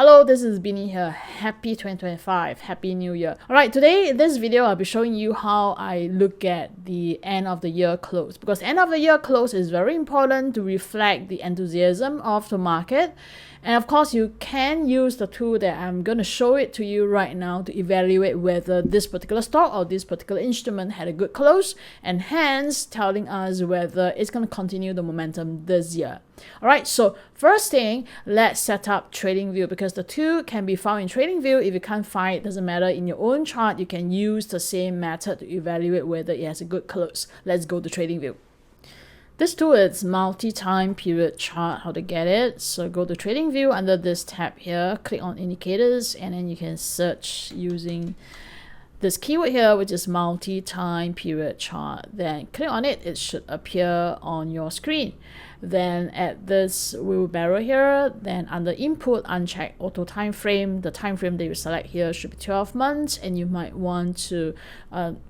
Hello, this is Beanie here. Happy 2025. Happy New Year. Alright, today in this video, I'll be showing you how I look at the end of the year close. Because end of the year close is very important to reflect the enthusiasm of the market. And of course, you can use the tool that I'm going to show it to you right now to evaluate whether this particular stock or this particular instrument had a good close, and hence telling us whether it's going to continue the momentum this year. Alright, so first thing, let's set up TradingView, because the tool can be found in TradingView. If you can't find it, doesn't matter, in your own chart, you can use the same method to evaluate whether it has a good close. Let's go to TradingView. This tool is multi-time period chart, how to get it. So go to TradingView under this tab here, click on indicators, and then you can search using this keyword here, which is multi-time period chart. Then click on it, it should appear on your screen. Then at this wheelbarrow here, then under input, uncheck auto time frame. The time frame that you select here should be 12 months, and you might want to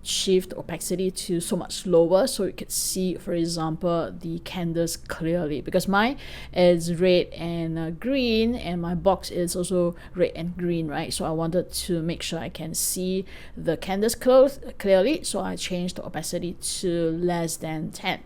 shift opacity to so much lower so you could see, for example, the candles clearly, because mine is red and green, and my box is also red and green, right? So I wanted to make sure I can see the candles clearly, so I changed the opacity to less than 10.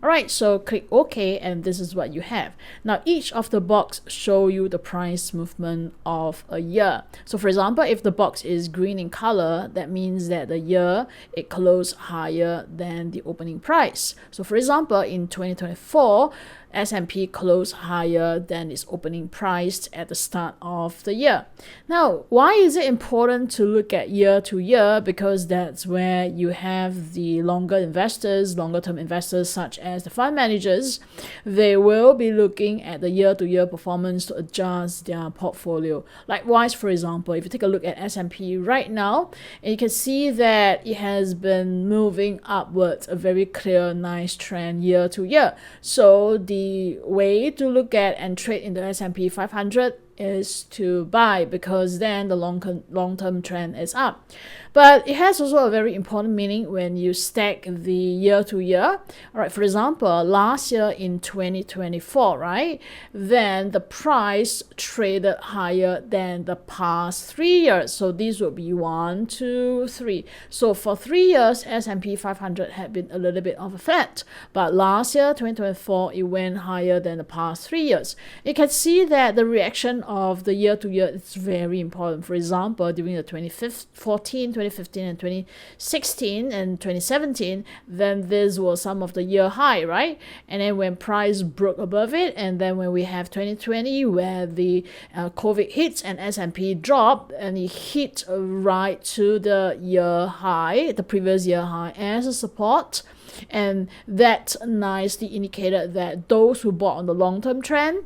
Alright, so click OK, and this is what you have. Now each of the box show you the price movement of a year. So for example, if the box is green in color, that means that the year it closed higher than the opening price. So for example, in 2024, S&P closed higher than its opening price at the start of the year. Now, why is it important to look at year to year? Because that's where you have the longer term investors, such as the fund managers. They will be looking at the year to year performance to adjust their portfolio. Likewise, for example, if you take a look at S&P right now, and you can see that it has been moving upwards, a very clear, nice trend year to year. So the way to look at and trade in the S&P 500 is to buy, because then the long-term trend is up. But it has also a very important meaning when you stack the year to year. All right, for example, last year in 2024, right, then the price traded higher than the past 3 years. So these would be 1, 2, 3. So for 3 years, S&P 500 had been a little bit of a flat, but last year 2024 it went higher than the past 3 years. You can see that the reaction of the year to year is very important. For example, during the 2015, and 2016 and 2017, then this was some of the year high, right? And then when price broke above it, and then when we have 2020 where the COVID hits and S&P dropped, and it hit right to the year high, the previous year high, as a support. And that nicely indicated that those who bought on the long-term trend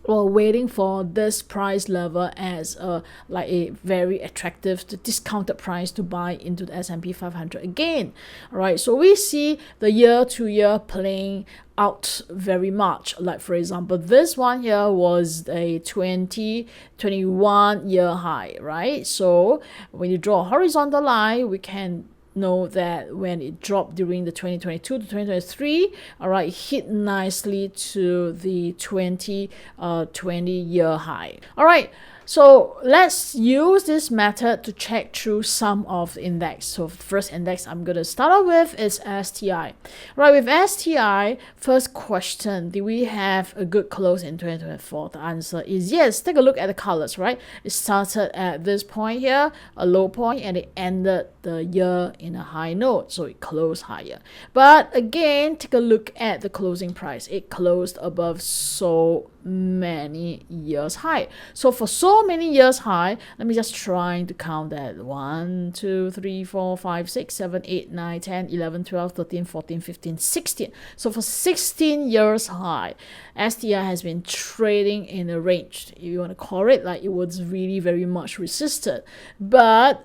were waiting for this price level as a very attractive discounted price to buy into the S&P 500 again. All right, so we see the year to year playing out very much. Like for example, this one here was a 2021 year high, right? So when you draw a horizontal line, we can know that when it dropped during the 2022 to 2023, all right, it hit nicely to the 2020 year high. All right, so let's use this method to check through some of the index. So first index I'm going to start off with is STI. Right, with STI, first question, did we have a good close in 2024? The answer is yes. Take a look at the colors, right? It started at this point here, a low point, and it ended the year in a high note, so it closed higher. But again, take a look at the closing price. It closed above so many years high. So for so many years high, let me just try to count that. 1, 2, 3, 4, 5, 6, 7, 8, 9, 10, 11, 12, 13, 14, 15, 16. So for 16 years high, STI has been trading in a range. If you want to call it, like, it was really very much resisted. But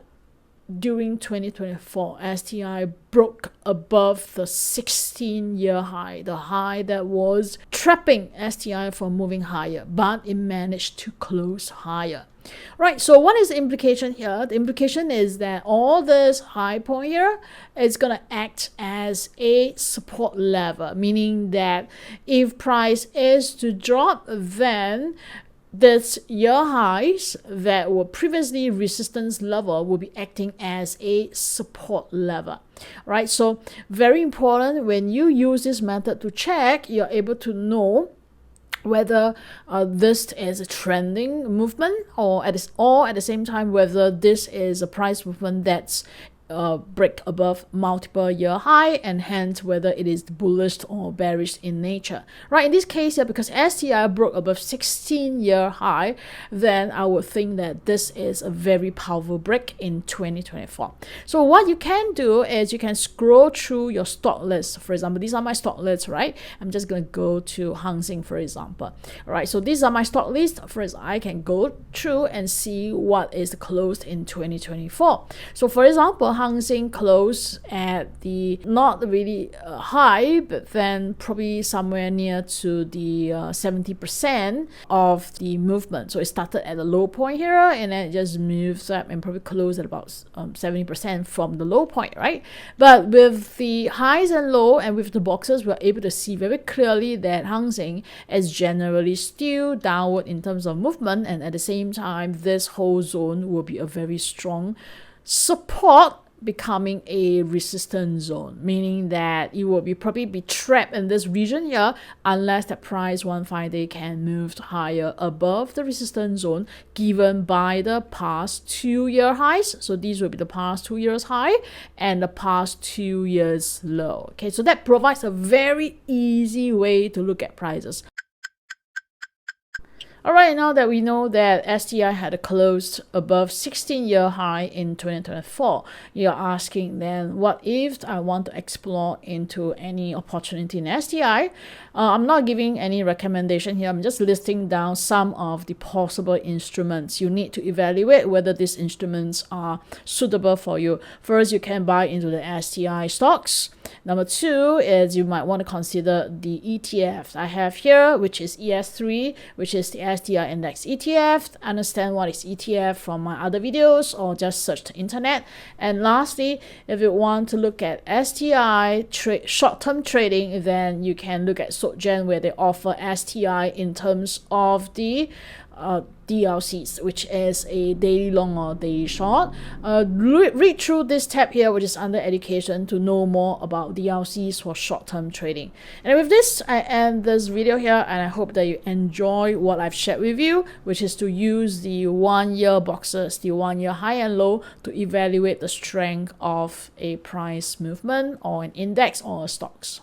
during 2024, STI broke above the 16-year high, the high that was trapping STI from moving higher, but it managed to close higher. Right, so what is the implication here? The implication is that all this high point here is going to act as a support level, meaning that if price is to drop, then this year highs that were previously resistance level will be acting as a support level, right? So very important, when you use this method to check, you're able to know whether this is a trending movement, or at the same time whether this is a price movement that's break above multiple year high, and hence whether it is bullish or bearish in nature, right? In this case here, because STI broke above 16-year high, then I would think that this is a very powerful break in 2024. So what you can do is you can scroll through your stock list. For example, these are my stock lists, right? I'm just going to go to Hang Seng, for example. All right, so these are my stock list. First, I can go through and see what is closed in 2024. So for example, Hang Seng closed at the not really high, but then probably somewhere near to the 70% of the movement. So it started at the low point here, and then it just moves up and probably closed at about 70% from the low point, right? But with the highs and low and with the boxes, we're able to see very clearly that Hang Seng is generally still downward in terms of movement, and at the same time, this whole zone will be a very strong support becoming a resistance zone, meaning that you will probably be trapped in this region here unless the price 1-5-day can move higher above the resistance zone given by the past 2-year highs. So these will be the past 2 years high and the past 2 years low. Okay, so that provides a very easy way to look at prices. Alright, now that we know that STI had closed above 16-year high in 2024, you're asking then, what if I want to explore into any opportunity in STI? I'm not giving any recommendation here. I'm just listing down some of the possible instruments. You need to evaluate whether these instruments are suitable for you. First, you can buy into the STI stocks. Number 2 is you might want to consider the ETFs I have here, which is ES3, which is the STI Index ETF. Understand what is ETF from my other videos, or just search the internet. And lastly, if you want to look at STI short-term trading, then you can look at SocGen, where they offer STI in terms of the DLCs, which is a daily long or daily short. Read through this tab here, which is under education, to know more about DLCs for short-term trading. And with this, I end this video here, and I hope that you enjoy what I've shared with you, which is to use the 1-year boxes, the 1-year high and low, to evaluate the strength of a price movement or an index or stocks.